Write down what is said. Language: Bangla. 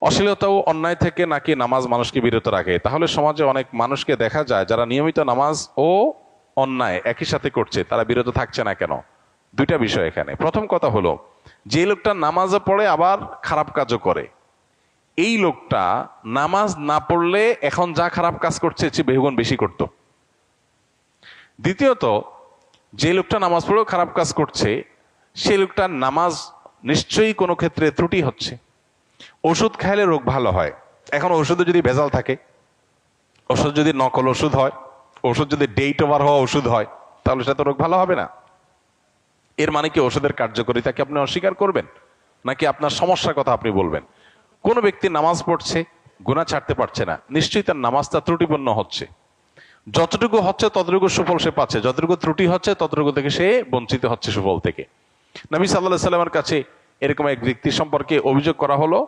অশ্লীলতা ও অন্যায় থেকে নাকি নামাজ মানুষকে বিরত রাখে? তাহলে সমাজে অনেক মানুষকে দেখা যায় যারা নিয়মিত নামাজ ও অন্যায় একই সাথে করছে, তারা বিরত থাকছে না কেন? দুইটা বিষয় এখানে। প্রথম কথা হলো, যে লোকটা নামাজও পড়ে আবার খারাপ কাজও করে, এই লোকটা নামাজ না পড়লে এখন যা খারাপ কাজ করছে এর চেয়ে বহুগুণ বেশি করত। দ্বিতীয়ত, যে লোকটা নামাজ পড়েও খারাপ কাজ করছে, সে লোকটার নামাজ নিশ্চয়ই কোনো ক্ষেত্রে ত্রুটি হচ্ছে। ওষুধ খাইলে রোগ ভালো হয়, এখন ওষুধে যদি ভেজাল থাকে, ওষুধ যদি নকল ওষুধ হয়, ওষুধ যদি ডেট ওভার হওয়া ওষুধ হয়, তাহলে সেটা তো রোগ ভালো হবে না। এর মানে কি ওষুধের কার্যকারিতাকে আপনি অস্বীকার করবেন, নাকি আপনার সমস্যার কথা আপনি বলবেন? কোন ব্যক্তি নামাজ পড়ছে, গুনাহ ছাড়তে পারছে না, নিশ্চয়ই তার নামাজটা ত্রুটিপূর্ণ হচ্ছে। যতটুকু হচ্ছে ততটুকু সুফল সে পাচ্ছে, যতটুকু ত্রুটি হচ্ছে ততটুকু থেকে সে বঞ্চিত হচ্ছে সুফল থেকে। নবী সাল্লাল্লাহু আলাইহি সাল্লামের কাছে এরকম এক ব্যক্তি সম্পর্কে অভিযোগ করা হলো,